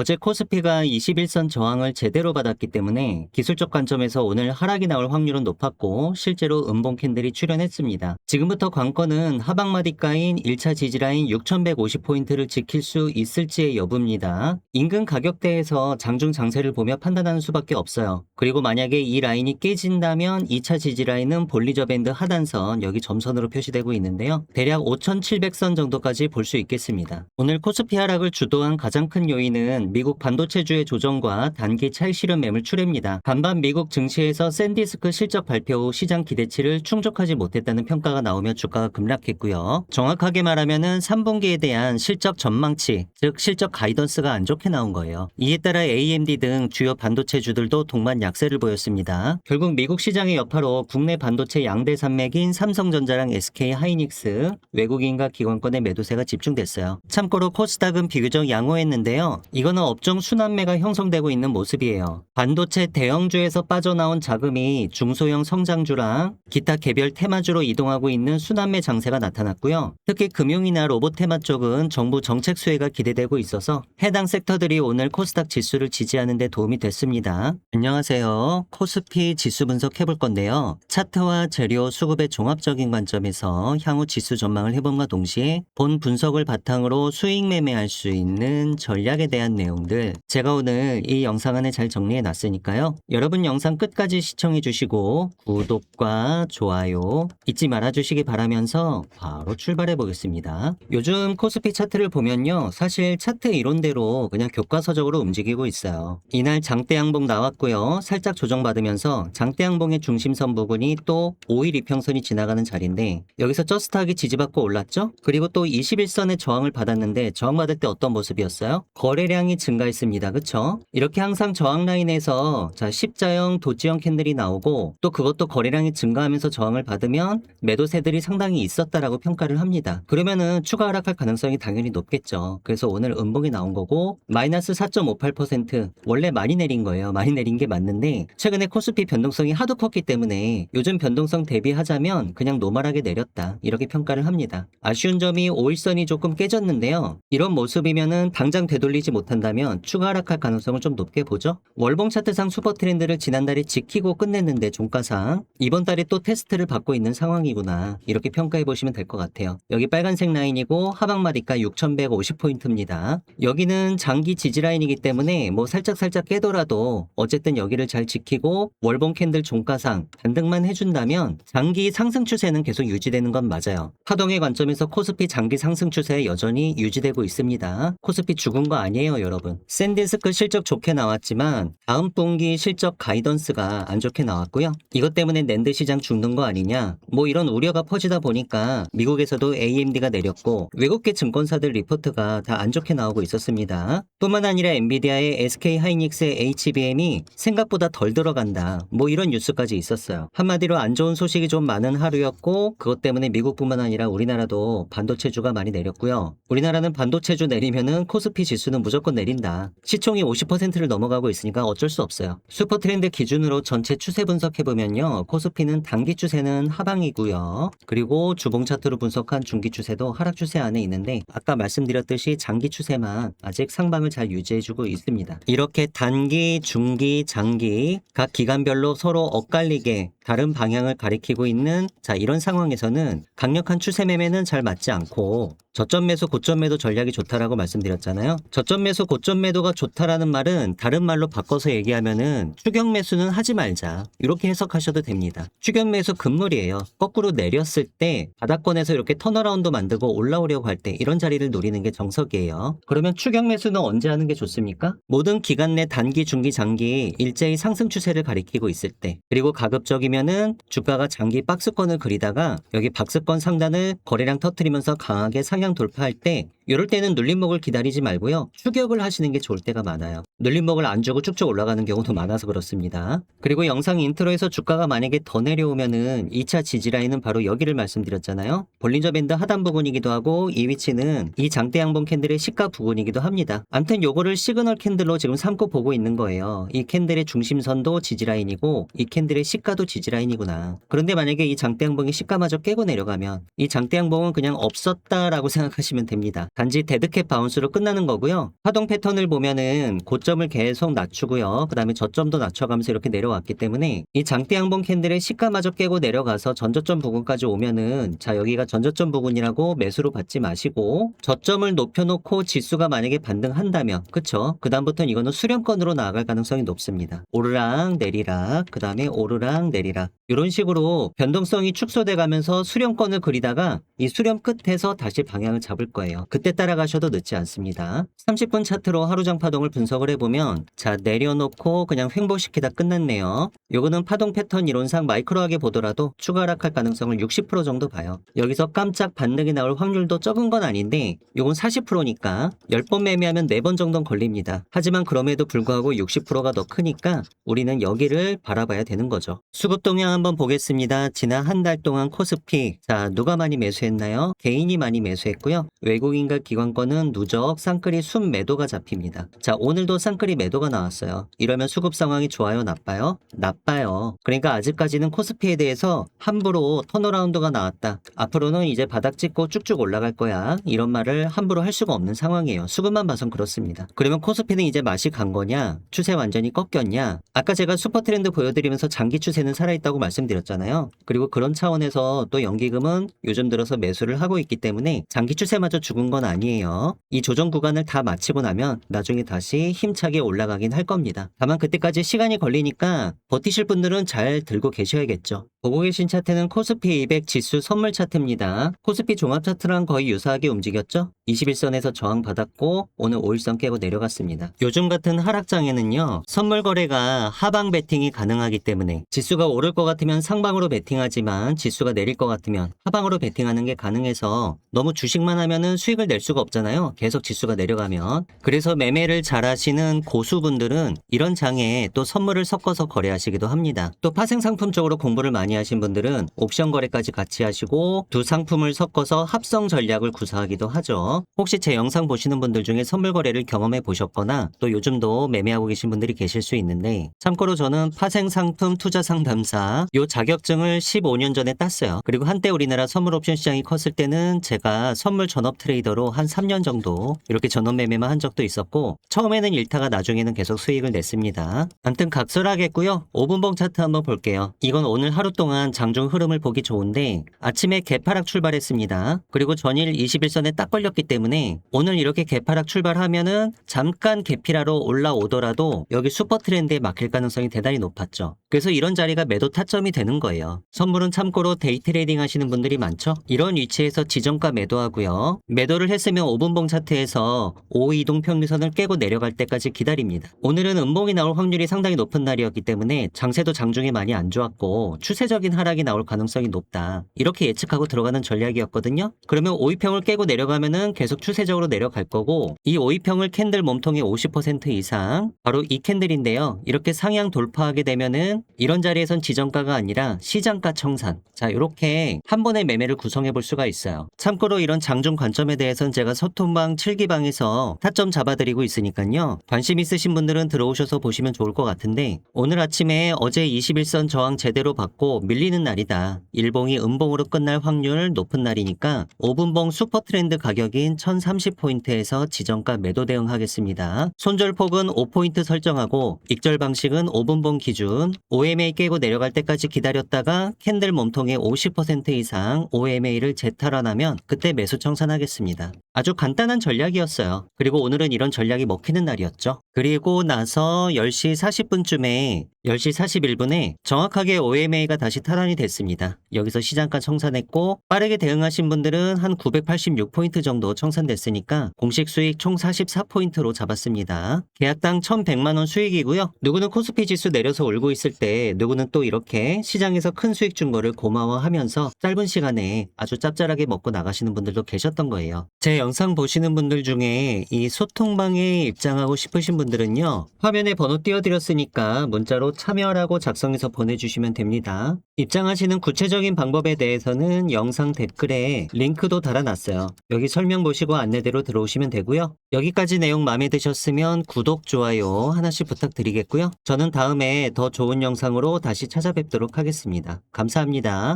어제 코스피가 21선 저항을 제대로 받았기 때문에 기술적 관점에서 오늘 하락이 나올 확률은 높았고 실제로 음봉 캔들이 출현했습니다. 지금부터 관건은 하방마디가인 1차 지지라인 6150포인트를 지킬 수 있을지의 여부입니다. 인근 가격대에서 장중 장세를 보며 판단하는 수밖에 없어요. 그리고 만약에 이 라인이 깨진다면 2차 지지라인은 볼리저 밴드 하단선, 여기 점선으로 표시되고 있는데요. 대략 5700선 정도까지 볼 수 있겠습니다. 오늘 코스피 하락을 주도한 가장 큰 요인은 미국 반도체주의 조정과 단기 차익 실현 매물 출회입니다. 반반 미국 증시에서 샌디스크 실적 발표 후 시장 기대치를 충족하지 못했다는 평가가 나오며 주가가 급락했고요. 정확하게 말하면은 3분기에 대한 실적 전망치, 즉 실적 가이던스가 안 좋게 나온 거예요. 이에 따라 AMD 등 주요 반도체주들도 동반 약세를 보였습니다. 결국 미국 시장의 여파로 국내 반도체 양대 산맥인 삼성전자랑 SK 하이닉스, 외국인과 기관권의 매도세가 집중됐어요. 참고로 코스닥은 비교적 양호했는데요. 이거는 업종 순환매가 형성되고 있는 모습이에요. 반도체 대형주에서 빠져나온 자금이 중소형 성장주랑 기타 개별 테마주로 이동하고 있는 순환매 장세가 나타났고요. 특히 금융이나 로봇 테마 쪽은 정부 정책 수혜가 기대되고 있어서 해당 섹터들이 오늘 코스닥 지수를 지지하는 데 도움이 됐습니다. 안녕하세요. 코스피 지수 분석해볼 건데요. 차트와 재료 수급의 종합적인 관점에서 향후 지수 전망을 해봄과 동시에 본 분석을 바탕으로 수익 매매할 수 있는 전략에 대한 내용들 제가 오늘 이 영상 안에 잘 정리해 놨으니까요. 여러분 영상 끝까지 시청해 주시고 구독과 좋아요 잊지 말아 주시기 바라면서 바로 출발해 보겠습니다. 요즘 코스피 차트를 보면요. 사실 차트 이론대로 그냥 교과서적으로 움직이고 있어요. 이날 장대 양봉 나왔고요. 살짝 조정받으면서 장대 양봉의 중심선 부분이 또 5일 이평선이 지나가는 자리인데 여기서 저스트하게 지지받고 올랐죠? 그리고 또 21선의 저항을 받았는데 저항받을 때 어떤 모습이었어요? 거래량이 증가했습니다. 그쵸? 이렇게 항상 저항 라인에서 십자형, 도지형 캔들이 나오고 또 그것도 거래량이 증가하면서 저항을 받으면 매도세들이 상당히 있었다라고 평가를 합니다. 그러면은 추가 하락할 가능성이 당연히 높겠죠. 그래서 오늘 음봉이 나온 거고 마이너스 4.58% 원래 많이 내린 거예요. 많이 내린 게 맞는데 최근에 코스피 변동성이 하도 컸기 때문에 요즘 변동성 대비하자면 그냥 노멀하게 내렸다. 이렇게 평가를 합니다. 아쉬운 점이 5일선이 조금 깨졌는데요. 이런 모습이면은 당장 되돌리지 못한다면 추가 하락할 가능성을 좀 높게 보죠. 월봉 차트상 슈퍼 트렌드를 지난달에 지키고 끝냈는데 종가상 이번 달에 또 테스트를 받고 있는 상황이구나. 이렇게 평가해 보시면 될 것 같아요. 여기 빨간색 라인이고 하방마디가 6150포인트입니다. 여기는 장기 지지 라인이기 때문에 뭐 살짝 깨더라도 어쨌든 여기를 잘 지키고 월봉 캔들 종가상 반등만 해준다면 장기 상승 추세는 계속 유지되는 건 맞아요. 파동의 관점에서 코스피 장기 상승 추세 여전히 유지되고 있습니다. 코스피 죽은 거 아니에요, 여러분. 샌디스크 실적 좋게 나왔지만 다음 분기 실적 가이던스가 안 좋게 나왔고요. 이것 때문에 낸드 시장 죽는 거 아니냐? 뭐 이런 우려가 퍼지다 보니까 미국에서도 AMD가 내렸고 외국계 증권사들 리포트가 다 안 좋게 나오고 있었습니다. 뿐만 아니라 엔비디아의 SK 하이닉스의 HBM이 생각보다 덜 들어간다. 뭐 이런 뉴스까지 있었어요. 한마디로 안 좋은 소식이 좀 많은 하루였고 그것 때문에 미국뿐만 아니라 우리나라도 반도체주가 많이 내렸고요. 우리나라는 반도체주 내리면은 코스피 지수는 무조건 내린다. 시총이 50%를 넘어가고 있으니까 어쩔 수 없어요. 슈퍼 트렌드 기준으로 전체 추세 분석해보면요. 코스피는 단기 추세는 하방이고요. 그리고 주봉 차트로 분석한 중기 추세도 하락 추세 안에 있는데 아까 말씀드렸듯이 장기 추세만 아직 상방을 잘 유지해주고 있습니다. 이렇게 단기, 중기, 장기 각 기간별로 서로 엇갈리게 다른 방향을 가리키고 있는 이런 상황에서는 강력한 추세 매매는 잘 맞지 않고 저점 매수 고점 매도 전략이 좋다라고 말씀드렸잖아요. 저점 매수 고점 매도가 좋다라는 말은 다른 말로 바꿔서 얘기하면은 추격 매수는 하지 말자 이렇게 해석하셔도 됩니다. 추격 매수 금물이에요. 거꾸로 내렸을 때 바닥권에서 이렇게 턴어라운드 만들고 올라오려고 할 때 이런 자리를 노리는 게 정석이에요. 그러면 추격 매수는 언제 하는 게 좋습니까? 모든 기간 내 단기, 중기, 장기 일제히 상승 추세를 가리키고 있을 때 그리고 가급적이면은 주가가 장기 박스권을 그리다가 여기 박스권 상단을 거래량 터트리면서 강하게 상향 돌파할 때 이럴 때는 눌림목을 기다리지 말고요. 추격을 하시는 게 좋을 때가 많아요. 눌림목을 안 주고 쭉쭉 올라가는 경우도 많아서 그렇습니다. 그리고 영상 인트로에서 주가가 만약에 더 내려오면은 2차 지지라인은 바로 여기를 말씀드렸잖아요. 볼린저 밴드 하단 부분이기도 하고 이 위치는 이 장대 양봉 캔들의 시가 부분이기도 합니다. 암튼 요거를 시그널 캔들로 지금 삼고 보고 있는 거예요. 이 캔들의 중심선도 지지라인이고 이 캔들의 시가도 지지라인이구나. 그런데 만약에 이 장대 양봉이 시가마저 깨고 내려가면 이 장대 양봉은 그냥 없었다라고 생각하시면 됩니다. 단지 데드캣 바운스로 끝나는 거고요. 파동 패턴을 보면은 고점을 계속 낮추고요. 그 다음에 저점도 낮춰가면서 이렇게 내려왔기 때문에 이 장대 양봉 캔들의 시가마저 깨고 내려가서 전저점 부근까지 오면은 자 여기가 전저점 부근이라고 매수로 받지 마시고 저점을 높여놓고 지수가 만약에 반등한다면 그쵸? 그 다음부터는 이거는 수렴권으로 나아갈 가능성이 높습니다. 오르락 내리락 그 다음에 오르락 내리락 이런 식으로 변동성이 축소돼 가면서 수렴권을 그리다가 이 수렴 끝에서 다시 방향을 잡을 거예요. 그때 따라가셔도 늦지 않습니다. 30분 차트로 하루장 파동을 분석을 해보면 자 내려놓고 그냥 횡보시키다 끝났네요. 요거는 파동 패턴 이론상 마이크로하게 보더라도 추가 하락할 가능성을 60% 정도 봐요. 여기서 깜짝 반등이 나올 확률도 적은 건 아닌데 요건 40%니까 10번 매매하면 4번 정도는 걸립니다. 하지만 그럼에도 불구하고 60%가 더 크니까 우리는 여기를 바라봐야 되는 거죠. 수급 동향 한번 보겠습니다. 지난 한 달 동안 코스피 자 누가 많이 매수했나요? 개인이 많이 매수했고요. 외국인과 기관권은 누적 쌍끌이 순 매도가 잡힙니다. 자 오늘도 쌍끌이 매도가 나왔어요. 이러면 수급 상황이 좋아요 나빠요? 나빠요. 그러니까 아직까지는 코스피에 대해서 함부로 턴어라운드가 나왔다. 앞으로는 이제 바닥 찍고 쭉쭉 올라갈 거야. 이런 말을 함부로 할 수가 없는 상황이에요. 수급만 봐선 그렇습니다. 그러면 코스피는 이제 맛이 간 거냐? 추세 완전히 꺾였냐? 아까 제가 슈퍼 트렌드 보여드리면서 장기 추세는 살아있다고 말씀드렸잖아요. 그리고 그런 차원에서 또 연기금은 요즘 들어서 매수를 하고 있기 때문에 장기 추세마저 죽은 건 아니에요. 이 조정 구간을 다 마치고 나면 나중에 다시 힘차게 올라가긴 할 겁니다. 다만 그때까지 시간이 걸리니까 버티실 분들은 잘 들고 계셔야겠죠. 보고 계신 차트는 코스피 200 지수 선물 차트입니다. 코스피 종합 차트랑 거의 유사하게 움직였죠? 21선에서 저항받았고 오늘 5일선 깨고 내려갔습니다. 요즘 같은 하락장에는요. 선물 거래가 하방 베팅이 가능하기 때문에 지수가 오를 것 같으면 상방으로 베팅하지만 지수가 내릴 것 같으면 하방으로 베팅하는 게 가능해서 너무 주식만 하면은 수익을 낼 수가 없잖아요. 계속 지수가 내려가면. 그래서 매매를 잘하시는 고수분들은 이런 장에 또 선물을 섞어서 거래하시기도 합니다. 또 파생상품 쪽으로 공부를 많이 하신 분들은 옵션 거래까지 같이 하시고 두 상품을 섞어서 합성 전략을 구사하기도 하죠. 혹시 제 영상 보시는 분들 중에 선물 거래를 경험해 보셨거나 또 요즘도 매매하고 계신 분들이 계실 수 있는데 참고로 저는 파생상품 투자 상담사 요 자격증을 15년 전에 땄어요. 그리고 한때 우리나라 선물 옵션 시장이 컸을 때는 제가 선물 전업 트레이더로 한 3년 정도 이렇게 전업 매매만 한 적도 있었고 처음에는 잃다가 나중에는 계속 수익을 냈습니다. 아무튼 각설하겠고요. 5분봉 차트 한번 볼게요. 이건 오늘 하루 동안 장중 흐름을 보기 좋은데 아침에 개파락 출발했습니다. 그리고 전일 21선에 딱 걸렸기 때문에 오늘 이렇게 개파락 출발하면은 잠깐 개피라로 올라오더라도 여기 슈퍼 트렌드에 막힐 가능성이 대단히 높았죠. 그래서 이런 자리가 매도 타점이 되는 거예요. 선물은 참고로 데이 트레이딩 하시는 분들이 많죠. 이런 위치에서 지정가 매도하고요. 매도를 했으면 5분봉 차트에서 5이동 평균선을 깨고 내려갈 때까지 기다립니다. 오늘은 음봉이 나올 확률이 상당히 높은 날이었기 때문에 장세도 장중에 많이 안 좋았고 추세적인 하락이 나올 가능성이 높다. 이렇게 예측하고 들어가는 전략이었거든요. 그러면 5위평을 깨고 내려가면은 계속 추세적으로 내려갈 거고 이 5위평을 캔들 몸통의 50% 이상 바로 이 캔들인데요. 이렇게 상향 돌파하게 되면은 이런 자리에선 지정가가 아니라 시장가 청산. 자, 이렇게 한 번의 매매를 구성해 볼 수가 있어요. 참고로 이런 장중 관점에 대해서는 제가 소통방 7기방에서 타점 잡아드리고 있으니까요. 관심 있으신 분들은 들어오셔서 보시면 좋을 것 같은데 오늘 아침에 어제 21선 저항 제대로 받고 밀리는 날이다. 일봉이 음봉으로 끝날 확률 높은 날이니까 5분봉 슈퍼 트렌드 가격인 1030포인트에서 지정가 매도 대응하겠습니다. 손절폭은 5포인트 설정하고 익절 방식은 5분봉 기준 OMA 깨고 내려갈 때까지 기다렸다가 캔들 몸통의 50% 이상 OMA를 재탈환하면 그때 매수 청산하겠습니다. 아주 간단한 전략이었어요. 그리고 오늘은 이런 전략이 먹히는 날이었죠. 그리고 나서 10시 40분쯤에 10시 41분에 정확하게 OMA가 다시 탈환이 됐습니다. 여기서 시장가 청산했고 빠르게 대응하신 분들은 한 986포인트 정도 청산됐으니까 공식 수익 총 44포인트로 잡았습니다. 계약당 1100만원 수익이고요. 누구는 코스피 지수 내려서 울고 있을 때 누구는 또 이렇게 시장에서 큰 수익 준 거를 고마워하면서 짧은 시간에 아주 짭짤하게 먹고 나가시는 분들도 계셨던 거예요. 제 영상 보시는 분들 중에 이 소통방에 입장하고 싶으신 분들은요. 화면에 번호 띄워드렸으니까 문자로 참여하라고 작성해서 보내주시면 됩니다. 입장하시는 구체적인 방법에 대해서는 영상 댓글에 링크도 달아놨어요. 여기 설명 보시고 안내대로 들어오시면 되고요. 여기까지 내용 마음에 드셨으면 구독, 좋아요 하나씩 부탁드리겠고요. 저는 다음에 더 좋은 영상으로 다시 찾아뵙도록 하겠습니다. 감사합니다.